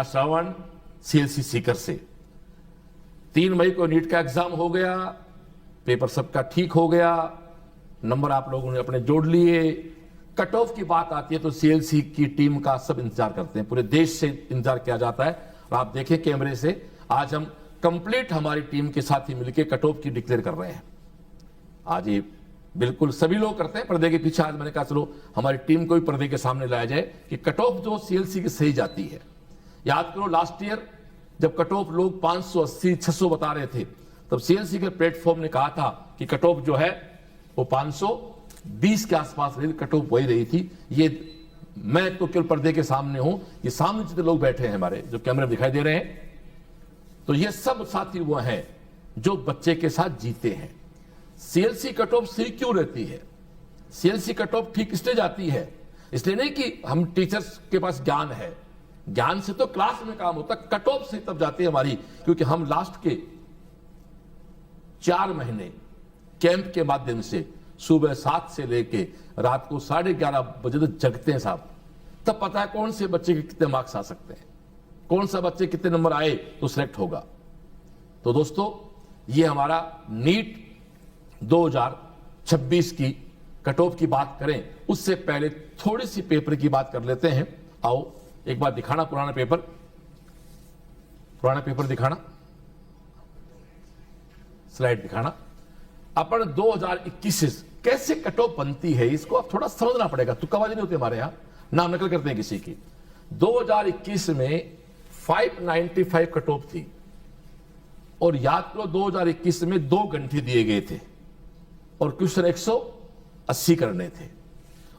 Shravan CLC Sikar से 3 मई को NEET का एग्जाम हो गया, पेपर सबका ठीक हो गया, नंबर आप लोगों ने अपने जोड़ लिए। कट ऑफ की बात आती है तो सीएलसी की टीम का सब इंतजार करते हैं, पूरे देश से इंतजार किया जाता है। और आप देखें कैमरे से, आज हम कंप्लीट हमारी टीम के साथ ही मिलकर कट ऑफ की डिक्लेयर कर रहे हैं। आज ये बिल्कुल सभी लोग करते हैं पर्दे के पीछे, आज मैंने कहा चलो हमारी टीम को भी पर्दे के सामने लाया जाए कि कट ऑफ जो सीएलसी की सही जाती है। याद करो लास्ट ईयर जब कट ऑफ लोग 580 600 बता रहे थे, तब सीएलसी के प्लेटफॉर्म ने कहा था कि कट ऑफ जो है वो 520 के आसपास रही, कट ऑफ वही रही थी। ये मैं तो केवल पर्दे के सामने हूं, ये सामने जितने लोग बैठे हैं हमारे जो कैमरे दिखाई दे रहे हैं, तो ये सब साथी वो हैं जो बच्चे के साथ जीते हैं। सीएलसी कट ऑफ सही क्यों रहती है? सीएलसी कट ऑफ ठीक इसलिए जाती है, इसलिए नहीं कि हम टीचर्स के पास ज्ञान है, ज्ञान से तो क्लास में काम होता, कट ऑफ से तब जाती है हमारी, क्योंकि हम लास्ट के 4 महीने कैंप के माध्यम से सुबह 7 से लेके रात को 11:30 बजे तक जगते हैं साहब। तब पता है कौन से बच्चे के कितने मार्क्स आ सकते हैं, कौन सा बच्चे कितने नंबर आए तो सिलेक्ट होगा। तो दोस्तों ये हमारा नीट 2026 की कट ऑफ की बात करें उससे पहले थोड़ी सी पेपर की बात कर लेते हैं। आओ एक बार दिखाना पुराना पेपर दिखाना, स्लाइड दिखाना। अपन 2021 से कैसे कट ऑफ बनती है इसको आप थोड़ा समझना पड़ेगा, तुक्काबाजी नहीं होती हमारे यहां, नाम नकल करते हैं किसी की। 2021 में 595 कट ऑफ थी, और याद करो 2021 में 2 घंटे दिए गए थे और क्वेश्चन 180 करने थे।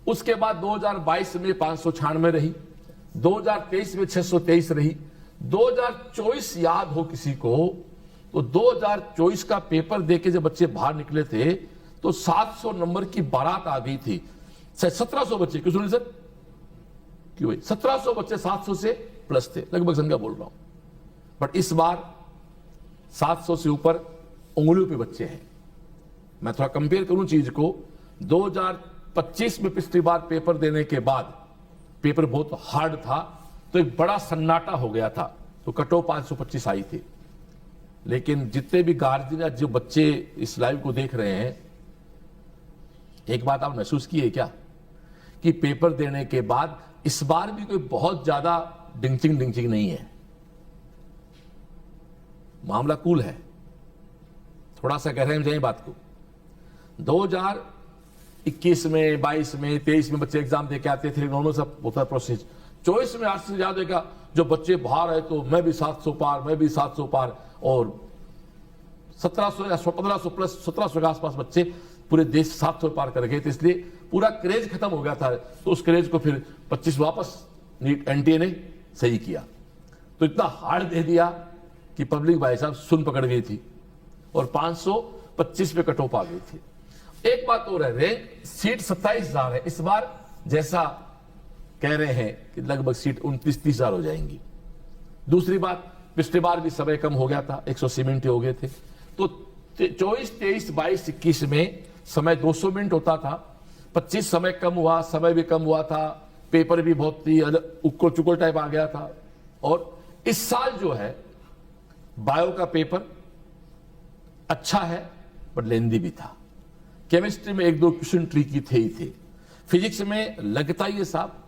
उसके बाद 2022 में 596 रही, 2023 में 623 रही, 2024 याद हो किसी को तो 2024 का पेपर देके जब बच्चे बाहर निकले थे तो 700 नंबर की बारात आ गई थी। 1700 बच्चे क्यों सुनिए सर, क्यों भाई 1700 बच्चे 700 से प्लस थे, लगभग संख्या बोल रहा हूं, बट इस बार 700 से ऊपर उंगलियों पे बच्चे हैं। मैं थोड़ा कंपेयर करूं चीज को, 2025 में पिछली बार पेपर देने के बाद पेपर बहुत हार्ड था तो एक बड़ा सन्नाटा हो गया था, तो कट ऑफ 525 आई थी। लेकिन जितने भी गार्जियन जो बच्चे इस लाइव को देख रहे हैं, एक बात आप महसूस किए क्या कि पेपर देने के बाद इस बार भी कोई बहुत ज्यादा डिंचिंग नहीं है, मामला कूल है। थोड़ा सा गहराई में जाए बात को। 2021 में 22 में 23 में बच्चे एग्जाम देके आते थे, नॉर्मल सब होता है प्रोसेस। 24 में आज से याद है जो बच्चे बाहर आए तो मैं भी 700 पार, मैं भी 700 पार, और 1700 या 1500 प्लस 1700 के आसपास बच्चे पूरे देश 700 पार कर गए थे। इसलिए पूरा क्रेज खत्म हो गया था, तो उस क्रेज को फिर 25 वापस नीट एनटीए ने सही किया, तो इतना हार्ड दे दिया कि पब्लिक भाई साहब सुन पकड़ गई थी और 525 पे कट ऑफ आ गई थी। एक बात और है, रैंक सीट 27,000 है इस बार, जैसा कह रहे हैं कि लगभग सीट 29-30,000 हो जाएंगी। दूसरी बात, पिछली बार भी समय कम हो गया था, 180 मिनट हो गए थे, तो 24, 23, 22, 21 में समय 200 मिनट होता था, 25 समय कम हुआ, समय भी कम हुआ था, पेपर भी बहुत ही उक्कड़ चुक्कड़ टाइप आ गया था। और इस साल जो है बायो का पेपर अच्छा है बट लेंदी भी था, केमिस्ट्री में 1-2 क्वेश्चन ट्रिकी थे ही थे, फिजिक्स में लगता ही है साहब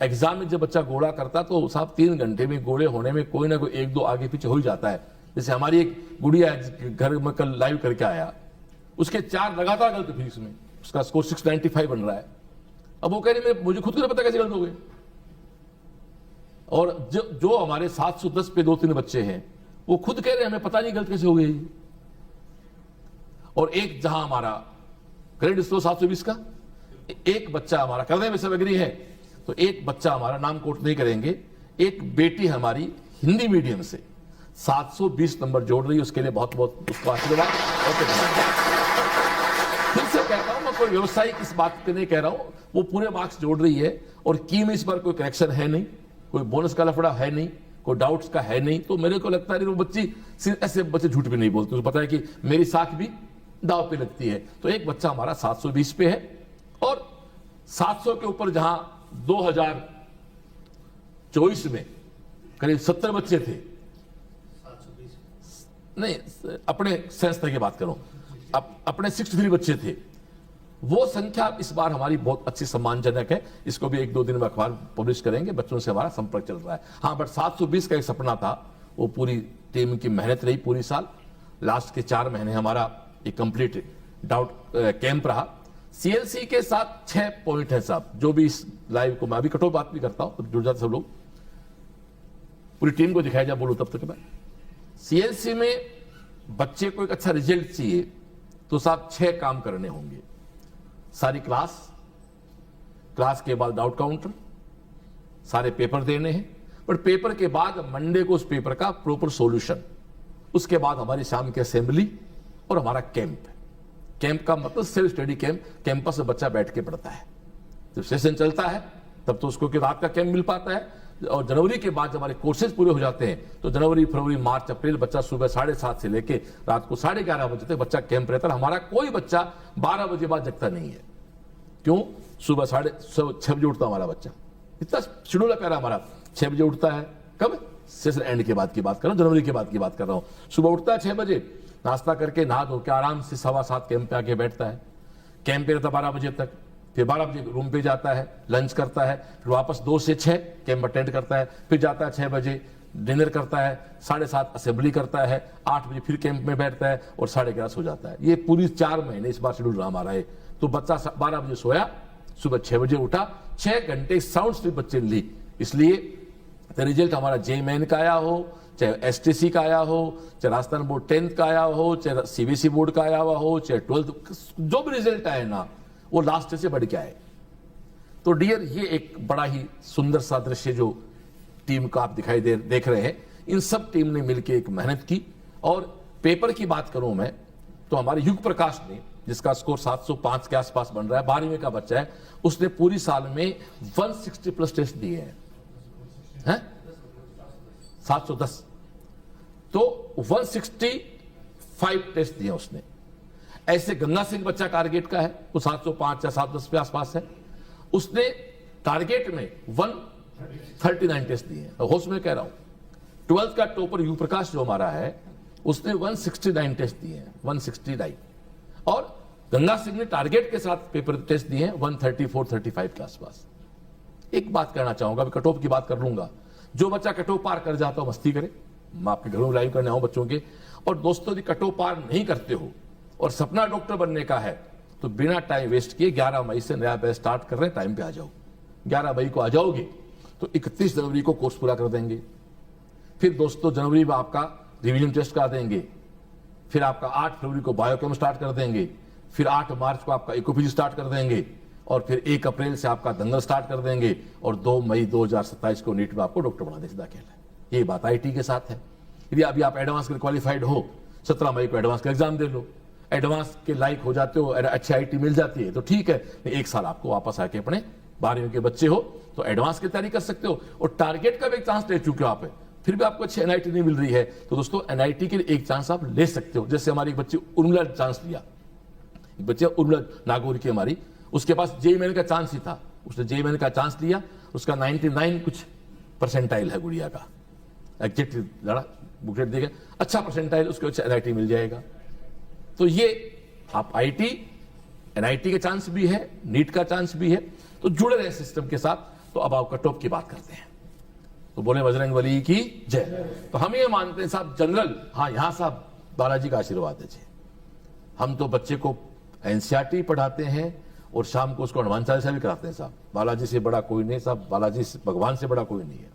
एग्जाम में जब बच्चा गोड़ा करता तो साहब 3 घंटे में गोड़े होने में कोई ना कोई 1-2 आगे पीछे हो ही जाता है। जैसे हमारी एक गुड़िया घर में कल लाइव करके आया, उसके 4 लगातार गलत फिजिक्स में, उसका स्कोर 695 बन रहा है। अब वो कह रही मुझे खुद को नहीं पता कैसे गलत हो गए। और जो हमारे 710 पे 2-3 बच्चे हैं वो खुद कह रहे हैं हमें पता नहीं गलत कैसे हो गई। और एक जहां हमारा क्रेडिट 720 का एक बच्चा हमारा करने में सब एग्री है, तो एक बच्चा हमारा, नाम कोट नहीं करेंगे, एक बेटी हमारी हिंदी मीडियम से 720 नंबर जोड़ रही है, उसके लिए बहुत बहुत उसको आशीर्वाद। फिर से कहता हूं, मैं कोई व्यवसायिक इस बात पे नहीं कह रहा हूं, वो पूरे मार्क्स जोड़ रही है। और की में इस बार कोई करेक्शन है नहीं, कोई बोनस का लफड़ा है नहीं, कोई डाउट्स का है नहीं, तो मेरे को लगता है वो बच्ची ऐसे बच्चे झूठ भी नहीं बोलते, उसको पता है कि मेरी साख भी दाव पे लगती है। तो एक बच्चा हमारा 720 पे है, और 700 के ऊपर जहां 2024 में करीब 70 बच्चे थे, नहीं अपने संस्था की बात करूं, अपने 63 बच्चे थे। वो संख्या इस बार हमारी बहुत अच्छी सम्मानजनक है। इसको भी 1-2 दिन में अखबार पब्लिश करेंगे, बच्चों से हमारा संपर्क चल रहा है। हाँ, बट 720 का एक सपना था, वो पूरी टीम की मेहनत रही पूरी साल। लास्ट के 4 महीने हमारा एक कंप्लीट डाउट कैंप रहा। सीएलसी के साथ 6 पॉइंट है साहब, जो भी इस लाइव को मैं अभी कठोर बात भी करता हूं तो जुड़ जाते सब लोग, पूरी टीम को दिखाया जाए, बोलो तब तक मैं। सीएलसी में बच्चे को एक अच्छा रिजल्ट चाहिए तो साहब 6 काम करने होंगे। सारी क्लास के बाद डाउट काउंटर, सारे पेपर देने हैं, पर पेपर के बाद मंडे को उस पेपर का प्रॉपर सॉल्यूशन, उसके बाद हमारी शाम की असेंबली और हमारा कैंप। कैंप का मतलब सेल्फ स्टडी कैंप, कैंपस में बच्चा बैठ के पढ़ता है। जब सेशन चलता है तब तो उसको कि रात का कैंप मिल पाता है, और जनवरी के बाद जब हमारे कोर्सेज पूरे हो जाते हैं तो जनवरी, फरवरी, मार्च, अप्रैल बच्चा सुबह 7:30 से लेके रात को 11:30 बजे तक बच्चा कैंप रहता है। हमारा कोई बच्चा 12 बजे बाद जगता नहीं है। क्यों? सुबह 6 बजे उठता हमारा बच्चा, इतना शेड्यूल है प्यारा हमारा। 6 बजे उठता है, कब? सेशन एंड के बाद की बात कर रहा हूं, जनवरी के बाद की बात कर रहा हूं। सुबह उठता है 6 बजे, नाश्ता करके नहा धो के आराम से 7:15 कैंप पे आके बैठता है। कैंप पे रहता 12 बजे तक, फिर 12 बजे रूम पे जाता है, लंच करता है, फिर वापस 2 से 6 कैंप अटेंड करता है, फिर जाता है 6 बजे डिनर करता है, 7:30 असेंबली करता है, 8 बजे फिर कैंप में बैठता है और 11:30 सो जाता है। ये पूरी 4 महीने इस बार शेड्यूल रहा हमारा है। तो बच्चा 12 बजे सोया, सुबह 6 बजे उठा, 6 घंटे साउंड स्लीप बच्चे ने ली। इसलिए रिजल्ट हमारा जेईई का आया हो, चाहे एसटीसी का आया हो, चाहे राजस्थान बोर्ड 10th का आया हो, चाहे सीबीएसई बोर्ड का आया हुआ हो, चाहे 12th, जो भी रिजल्ट आए ना वो लास्ट से बढ़ के आए। तो डियर, ये एक बड़ा ही सुंदर सा दृश्य जो टीम का आप देख रहे हैं, इन सब टीम ने मिलकर एक मेहनत की। और पेपर की बात करूं मैं तो हमारे युग प्रकाश ने, जिसका स्कोर 705 के आसपास बन रहा है, 12वीं का बच्चा है, उसने पूरी साल में 160 प्लस टेस्ट दिए हैं, 710, तो 165 टेस्ट दिए उसने। ऐसे गंगा सिंह बच्चा टारगेट का है, वो 705 या 710 के आसपास है, उसने टारगेट में 139 टेस्ट दिए हैं। होश में कह रहा हूं। 12th का टॉपर यू प्रकाश जो हमारा है, उसने 169 टेस्ट दिए हैं, 169। और गंगा सिंह ने टारगेट के साथ पेपर टेस्ट दिए हैं 134-35 के आसपास। एक बात कहना चाहूंगा, अभी कट ऑफ की बात कर लूंगा। जो बच्चा कट ऑफ पार कर जाता हो मस्ती करे, मैं आपके घरों लाइव करने आऊं बच्चों के। और दोस्तों, यदि कट ऑफ पार नहीं करते हो और सपना डॉक्टर बनने का है तो बिना टाइम वेस्ट किए 11 मई से नया बैच स्टार्ट कर रहे हैं, टाइम पे आ जाओ। 11 मई को आ जाओगे तो 31 जनवरी को कोर्स पूरा कर देंगे। फिर दोस्तों जनवरी में आपका रिवीजन टेस्ट करा देंगे, फिर आपका 8 फरवरी को बायोकेम स्टार्ट कर देंगे, फिर 8 मार्च को आपका इकोफिजिक्स स्टार्ट कर देंगे, और फिर 1 अप्रैल से आपका दंगल स्टार्ट कर देंगे, और 2 मई 2027 को नीट में आपको डॉक्टर बना देंगे। सीधा खेल है, ये बात आईटी के साथ है। यदि अभी आप एडवांस के क्वालिफाइड हो, 17 मई को एडवांस का एग्जाम दे लो, एडवांस के लायक हो जाते हो, अच्छी आईटी मिल जाती है तो ठीक है, 1 साल आपको वापस आके अपने 12वीं के बच्चे हो तो एडवांस की तैयारी कर सकते हो, और टारगेट का भी एक चांस ले चुके हो आप, फिर भी आपको अच्छी एनआईटी नहीं मिल रही है तो दोस्तों एनआईटी के लिए एक चांस आप ले सकते हो। जैसे हमारी एक बच्ची उर्मिला चांस लिया, एक बच्ची उर्मिला नागौर की हमारी, उसके पास जेईई का चांस ही था, उसने जेईई का चांस लिया, उसका 99 कुछ परसेंटाइल है गुड़िया का, एग्जैक्ट लड़ा बुकलेट देगा, अच्छा परसेंटाइल, उसके अच्छा एनआईटी मिल जाएगा। तो ये आप आईटी, एनआईटी का चांस भी है, नीट का चांस भी है, तो जुड़े रहे सिस्टम के साथ। तो अब आप कट ऑफ की बात करते हैं, तो बोले बजरंग बली की जय। तो हम ये मानते हैं साहब जनरल, हाँ यहां साहब बालाजी का आशीर्वाद है जी। हम तो बच्चे को एनसीईआरटी पढ़ाते हैं और शाम को उसको हनुमान चालीसा भी कराते हैं साहब। बालाजी से बड़ा कोई नहीं साहब, बालाजी से, भगवान से बड़ा कोई नहीं है।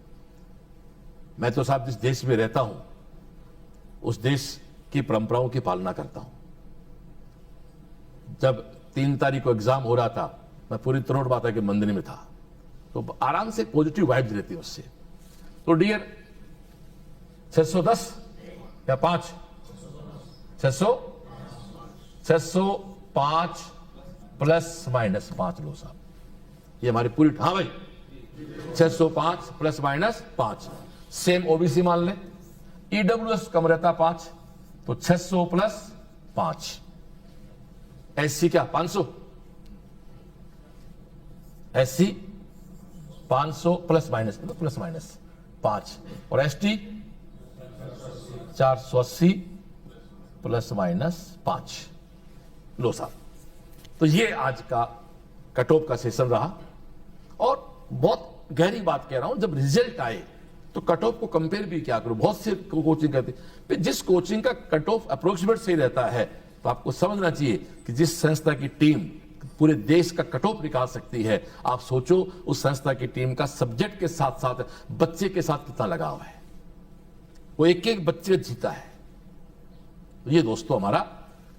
मैं तो साहब जिस देश में रहता हूं उस देश की परंपराओं की पालना करता हूं। जब 3 तारीख को एग्जाम हो रहा था, मैं पूरी तरोड़ माता के मंदिर में था, तो आराम से पॉजिटिव वाइब्स रहती है उससे। तो डियर 610 या 5, 605 प्लस माइनस 5 लो साहब, ये हमारी पूरी, हाँ भाई 605 प्लस माइनस 5। सेम ओबीसी मान लें, ईडब्ल्यूएस कम रहता 5, तो 600 प्लस 5। एससी क्या 500, एससी 500 प्लस माइनस, मतलब प्लस माइनस 5 और एसटी 480 प्लस माइनस 5। लो साहब, तो ये आज का कट ऑफ का सेशन रहा। और बहुत गहरी बात कह रहा हूं, जब रिजल्ट आए तो कट ऑफ को कंपेयर भी क्या करो। बहुत से कोचिंग करते हैं, जिस कोचिंग का कट ऑफ अप्रोक्सीमेट सही रहता है तो आपको समझना चाहिए कि जिस संस्था की टीम पूरे देश का कट ऑफ निकाल सकती है, आप सोचो उस संस्था की टीम का सब्जेक्ट के साथ साथ बच्चे के साथ कितना लगाव है। वो एक एक बच्चे जीता है। तो ये दोस्तों हमारा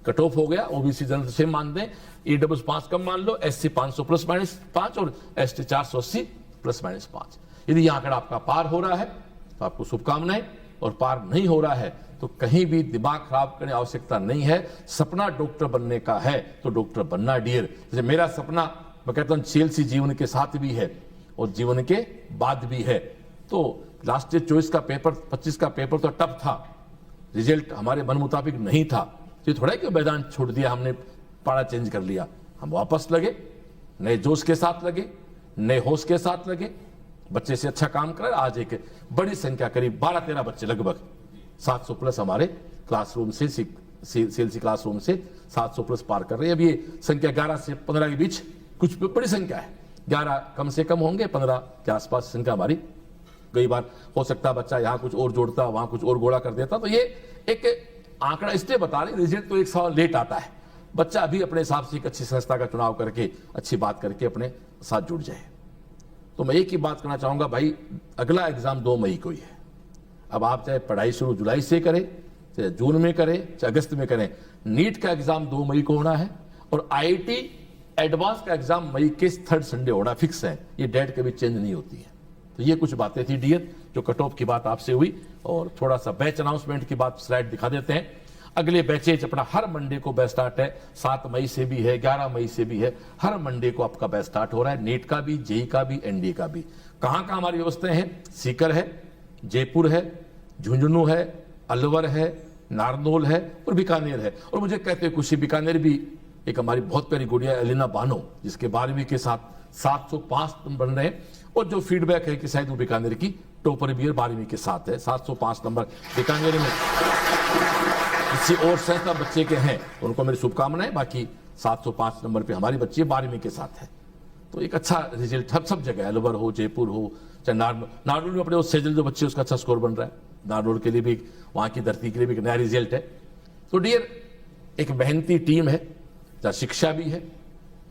कट ऑफ हो गया। ओबीसी जनरल सेम मान दें, ईडब्ल्यूएस 5 कम मान लो, एससी 500 प्लस माइनस 5 और एसटी 480 प्लस माइनस 5। यदि यह आंकड़ा आपका पार हो रहा है तो आपको शुभकामनाएं, और पार नहीं हो रहा है तो कहीं भी दिमाग खराब करने की आवश्यकता नहीं है। सपना डॉक्टर बनने का है तो डॉक्टर बनना डियर। जैसे मेरा सपना, मैं कहता हूं CLC जीवन के साथ भी है और जीवन के बाद भी है। तो लास्ट ईयर 24 का पेपर 25 का पेपर तो टफ था, रिजल्ट हमारे मन मुताबिक नहीं था। ये थोड़ा कि मैदान छोड़ दिया हमने, पारा चेंज कर लिया। हम वापस लगे, नए जोश के साथ लगे, नए होश के साथ लगे, बच्चे से अच्छा काम कर। आज एक बड़ी संख्या करीब 12-13 बच्चे लगभग 700 प्लस हमारे क्लासरूम से CLC क्लासरूम से 700 प्लस पार कर रहे हैं। अब ये संख्या 11 से 15 के बीच कुछ बड़ी संख्या है। 11 कम से कम होंगे, 15 के आसपास संख्या हमारी। कई बार हो सकता है बच्चा यहाँ कुछ और जोड़ता, वहां कुछ और गोड़ा कर देता। तो ये एक आंकड़ा इसलिए बता रहे, रिजल्ट तो एक साल लेट आता है। बच्चा अभी अपने हिसाब से एक अच्छी संस्था का चुनाव करके अच्छी बात करके अपने साथ जुड़ जाए। तो मैं एक ही बात करना चाहूंगा भाई, अगला एग्जाम 2 मई को ही है। अब आप चाहे पढ़ाई शुरू जुलाई से करें, चाहे जून में करें, चाहे अगस्त में करें, नीट का एग्जाम 2 मई को होना है और IIT एडवांस का एग्जाम मई के 3rd संडे होना फिक्स है। ये डेट कभी चेंज नहीं होती है। तो ये कुछ बातें थी डियर, जो कट ऑफ की बात आपसे हुई। और थोड़ा सा बैच अनाउंसमेंट की बात स्लाइड दिखा देते हैं। अगले बैचेज अपना हर मंडे को बैच स्टार्ट है, 7 मई से भी है, 11 मई से भी है। हर मंडे को आपका बैच स्टार्ट हो रहा है, नीट का भी, जेई का भी, NDA का भी। कहां कहां हमारी व्यवस्थाएं हैं? सीकर है, जयपुर है, झुंझुनू है, अलवर है, नारनौल है और बीकानेर है। और मुझे कहते हैं खुशी, बीकानेर भी एक हमारी बहुत प्यारी गुड़िया एलिना बानो, जिसके 12वीं के साथ 705 नंबर बन रहे हैं। और जो फीडबैक है कि शायद वो बीकानेर की टॉपर भी 12वीं के साथ है। 705 नंबर बीकानेर में किसी और संस्था बच्चे के हैं, उनको मेरी शुभकामनाएं। बाकी 705 नंबर पे हमारी बच्ची 12वीं के साथ है। तो एक अच्छा रिजल्ट सब जगह, अलवर हो, जयपुर हो, चाहे नारनौल में अपने वो सेजल जो बच्चे, उसका अच्छा स्कोर बन रहा है। नारनौल के लिए भी, वहां की धरती के लिए भी एक नया रिजल्ट है। तो डियर, एक मेहनती टीम है, जहां शिक्षा भी है,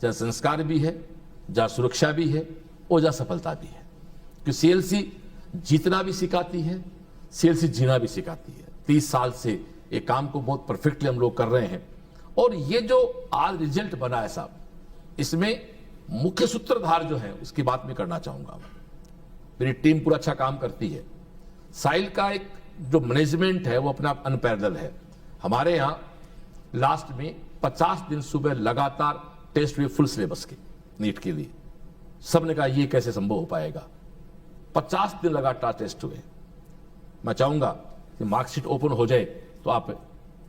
जहां संस्कार भी है, जहां सुरक्षा भी है और जहां सफलता भी है। कि CLC जीतना भी सिखाती है, CLC जीना भी सिखाती है। 30 साल से एक काम को बहुत परफेक्टली हम लोग कर रहे हैं। और ये जो आज रिजल्ट बना है साहब, इसमें मुख्य सूत्रधार जो है उसकी बात मैं करना चाहूंगा। मेरी टीम पूरा अच्छा काम करती है। साइल का एक जो मैनेजमेंट है वो अपना अनपैरेलल है। हमारे यहां लास्ट में 50 दिन सुबह लगातार टेस्ट हुए फुल सिलेबस के नीट के लिए। सबने कहा ये कैसे संभव हो पाएगा। 50 दिन लगातार टेस्ट हुए। मैं चाहूंगा कि मार्कशीट ओपन हो जाए तो आप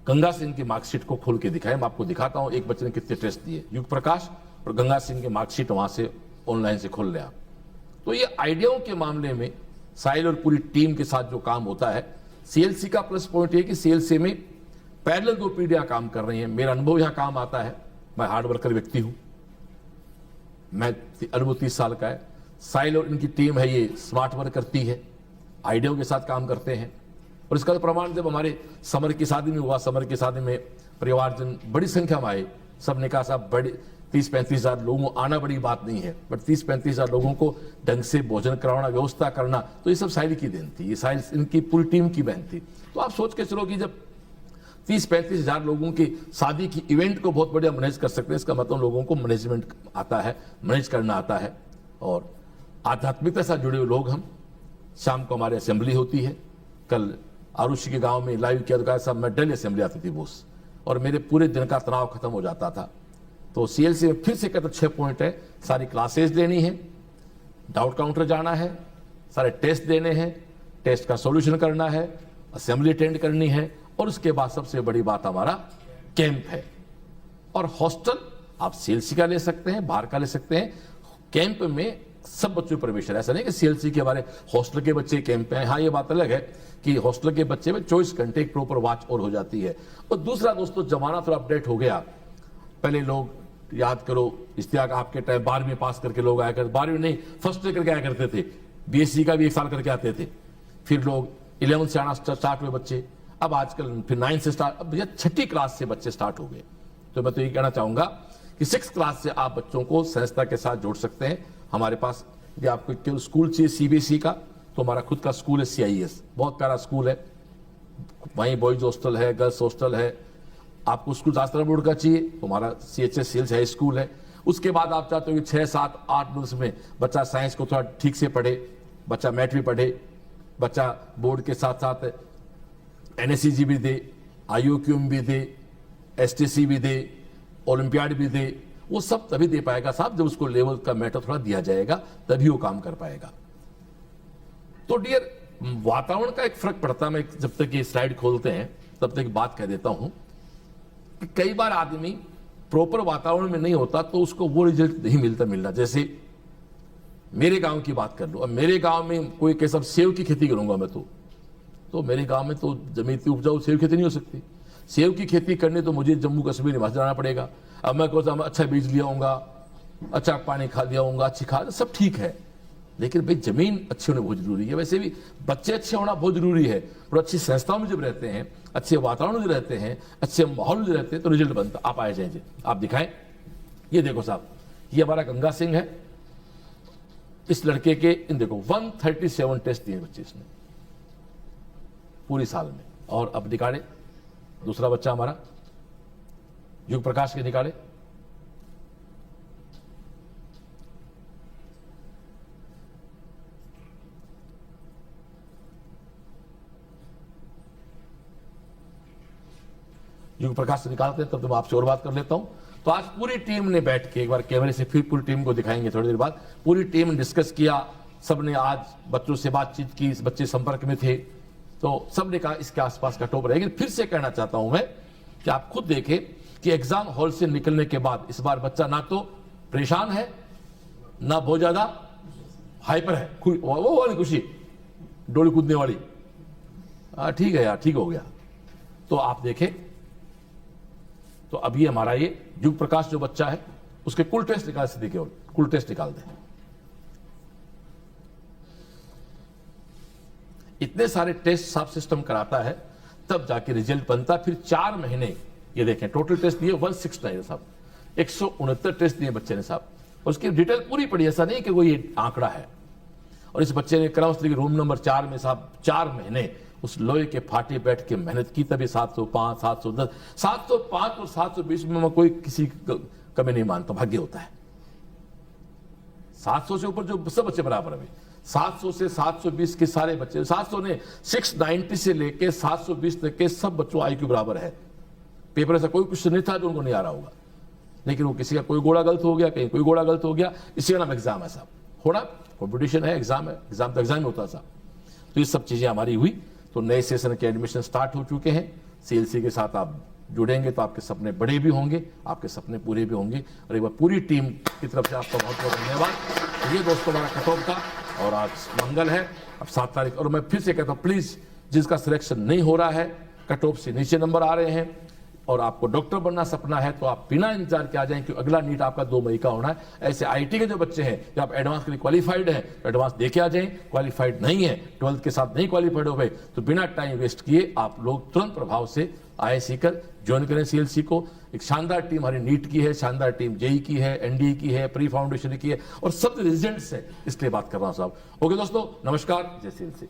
गंगा सिंह की मार्कशीट को खोल के दिखाएं। मैं आपको दिखाता हूं एक बच्चे ने कितने टेस्ट दिए। युग प्रकाश और गंगा सिंह की मार्कशीट वहां से ऑनलाइन से खोल लिया। तो ये आइडियाओं के मामले में साहिल और पूरी टीम के साथ जो काम होता है, CLC का प्लस पॉइंट है कि CLC में पैरेलल 2 पीढ़ियां काम कर रही हैं। मेरा अनुभव यहां काम आता है। मैं हार्ड वर्कर व्यक्ति हूं, मैं अनुभव 30 साल का है। साहिल और इनकी टीम है ये स्मार्ट वर्क करती है, आइडियाओं के साथ काम करते हैं। और इसका तो प्रमाण जब हमारे समर की शादी में हुआ, समर की शादी में परिवारजन बड़ी संख्या में आए। सबने कहा साहब बड़े 30-35 हजार लोगों को आना बड़ी बात नहीं है, बट 30-35 हजार लोगों को ढंग से भोजन कराना, व्यवस्था करना, तो ये सब साहिल की देन थी। ये साहिल इनकी पूरी टीम की बहन थी। तो आप सोच के चलो कि जब 30-35 हजार लोगों की शादी की इवेंट को बहुत बढ़िया मैनेज कर सकते हैं, इसका मतलब लोगों को मैनेजमेंट आता है, मैनेज करना आता है। और आध्यात्मिकता से जुड़े हुए लोग हम। शाम को हमारी असेंबली होती है। कल आरुषि के गांव में लाइव किया तो कहा साहब मैं डेली असेंबली आती थी बोस, और मेरे पूरे दिन का तनाव खत्म हो जाता था। तो CLC में फिर से कहते 6 पॉइंट है। सारी क्लासेस लेनी है, डाउट काउंटर जाना है, सारे टेस्ट देने हैं, टेस्ट का सॉल्यूशन करना है, असेंबली अटेंड करनी है, और उसके बाद सबसे बड़ी बात हमारा कैंप है। और हॉस्टल आप CLC का ले सकते हैं, बाहर का ले सकते हैं। कैंप में सब बच्चों में प्रवेश है। ऐसा नहीं कि सीएलसी के हमारे हॉस्टल के बच्चे कैंप हैं। हाँ, ये बात अलग है कि हॉस्टल के बच्चे में 24 घंटे एक प्रॉपर वॉच और हो जाती है। और दूसरा दोस्तों, जमाना थोड़ा अपडेट हो गया। पहले लोग याद करो, इश्तियाक आपके टाइम 12वीं पास करके लोग आया करते, 12वीं नहीं फर्स्ट ईयर करके आया करते थे, बीएससी का भी 1 साल करके आते थे। फिर लोग 11th से आना स्टार्ट हुए बच्चे, अब आजकल फिर 9th से स्टार्ट, अब भैया 6ठी क्लास से बच्चे स्टार्ट हो गए। तो मैं तो ये कहना चाहूंगा कि 6th क्लास से आप बच्चों को संस्था के साथ जोड़ सकते हैं। हमारे पास यदि आपको केवल स्कूल चाहिए सीबीएसई का, तो हमारा खुद का स्कूल है सीआईएस, बहुत प्यारा स्कूल है। वहीं बॉयज हॉस्टल है, गर्ल्स हॉस्टल है। आपको स्कूल राष्ट्रीय बोर्ड का चाहिए तो हमारा सीएचएस सेल्स हाई स्कूल है। उसके बाद आप चाहते हो कि 6, 7, 8 वर्ष में बच्चा साइंस को थोड़ा ठीक से पढ़े, बच्चा मैथ भी पढ़े, बच्चा बोर्ड के साथ साथ एनएससीजी भी दे, आईओक्यूएम भी दे, एसटीसी भी दे, ओलंपियाड भी दे, वो सब तभी दे पाएगा साहब जब उसको लेवल का मैटर थोड़ा दिया जाएगा, तभी वो काम कर पाएगा। तो डियर, वातावरण का एक फर्क पड़ता है। मैं जब तक ये स्लाइड खोलते हैं तब तक बात कह देता हूं कि कई बार आदमी प्रॉपर वातावरण में नहीं होता तो उसको वो रिजल्ट नहीं मिलना। जैसे मेरे गांव की बात कर लो, अब मेरे गांव में कोई कैसा सेव की खेती करूंगा मैं, तो मेरे गांव में तो जमीन इतनी उपजाऊ सेव खेती नहीं हो सकती। सेव की खेती करने तो मुझे जम्मू कश्मीर निवास जाना पड़ेगा। अब मैं कहता हूं अच्छा बीज लिया आऊंगा, अच्छा पानी खा दिया आऊंगा, अच्छी खाद, सब ठीक है, लेकिन भाई जमीन अच्छी होना बहुत जरूरी है। वैसे भी बच्चे अच्छे होना बहुत जरूरी है। और अच्छी संस्थाओं में जब रहते हैं, अच्छे वातावरण में रहते हैं, अच्छे माहौल में रहते हैं, तो रिजल्ट बनता। आप आए जाइए, आप दिखाएं। ये देखो साहब, ये हमारा गंगा सिंह है। इस लड़के के इन देखो 137 टेस्ट दिए बच्चे इसने पूरी साल में। और अब निकाले दूसरा बच्चा हमारा युग प्रकाश के निकाले। युग प्रकाश से निकालते हैं, तब तो मैं आपसे और बात कर लेता हूं। तो आज पूरी टीम ने बैठ के, एक बार कैमरे से फिर पूरी टीम को दिखाएंगे थोड़ी देर बाद, पूरी टीम ने डिस्कस किया। सबने आज बच्चों से बातचीत की, बच्चे संपर्क में थे, तो सबने कहा इसके आसपास का टॉप रहेगी। फिर से कहना चाहता हूं मैं कि आप खुद देखें कि एग्जाम हॉल से निकलने के बाद इस बार बच्चा ना तो परेशान है, ना बहुत ज्यादा हाइपर है, वो वाली खुशी डोली कूदने वाली, ठीक है यार, ठीक हो गया। तो आप देखें, तो अभी हमारा ये युग प्रकाश जो बच्चा है, उसके कुल टेस्ट निकाल से देखिए, कुल टेस्ट निकाल दें। इतने सारे टेस्ट सब सिस्टम कराता है, तब जाके रिजल्ट बनता। फिर 4 महीने, ये देखें टोटल टेस्ट दिए 169 साहब, 169 टेस्ट दिए बच्चे ने साहब। और उसकी डिटेल पूरी पड़ी, ऐसा नहीं कि वो ये आंकड़ा है। और इस बच्चे ने करा उस रूम नंबर 4 में साहब 4 महीने उस लोहे के फाटे बैठ के मेहनत की, तभी 705, 710, 705 और 720 में मैं कोई किसी कमी नहीं मानता, भाग्य होता है। 700 से ऊपर जो सब बच्चे बराबर है, 700 से 720 के सारे बच्चे, 700 ने 690 से लेके 720 तक के सब बच्चों IQ बराबर है। पेपर ऐसा कोई क्वेश्चन नहीं था जो उनको नहीं आ रहा होगा, लेकिन वो किसी का कोई गोड़ा गलत हो गया, कहीं कोई गोड़ा गलत हो गया, इसी का नाम एग्जाम है साहब। थोड़ा कॉम्पिटिशन है, एग्जाम है, एग्जाम तो एग्जाम ही होता साहब। तो ये सब चीजें हमारी हुई। तो नए सेशन के एडमिशन स्टार्ट हो चुके हैं। सीएलसी के साथ आप जुड़ेंगे तो आपके सपने बड़े भी होंगे, आपके सपने पूरे भी होंगे। और एक बार पूरी टीम की तरफ से आपका बहुत बहुत धन्यवाद। ये दोस्तों हमारा कट ऑफ था, और आज मंगल है, अब 7 तारीख। और मैं फिर से कहता हूँ, प्लीज जिसका सिलेक्शन नहीं हो रहा है, कट ऑफ से नीचे नंबर आ रहे हैं, और आपको डॉक्टर बनना सपना है, तो आप बिना इंतजार के आ जाएं, क्योंकि अगला नीट आपका 2 मई का होना है। ऐसे आईटी के जो बच्चे हैं, जब आप एडवांस के लिए क्वालिफाइड हैं तो एडवांस देके आ जाएं, क्वालिफाइड नहीं है, 12th के साथ नहीं क्वालिफाइड हो गए, तो बिना टाइम वेस्ट किए आप लोग तुरंत प्रभाव से IISc कर ज्वाइन करें सीएलसी को। एक शानदार टीम हमारी नीट की है, शानदार टीम जेई की है, एनडीए की है, प्री फाउंडेशन की है, और सब रेजिडेंट्स है, इसलिए बात कर रहा हूं साहब। ओके दोस्तों, नमस्कार, जय सीएलसी।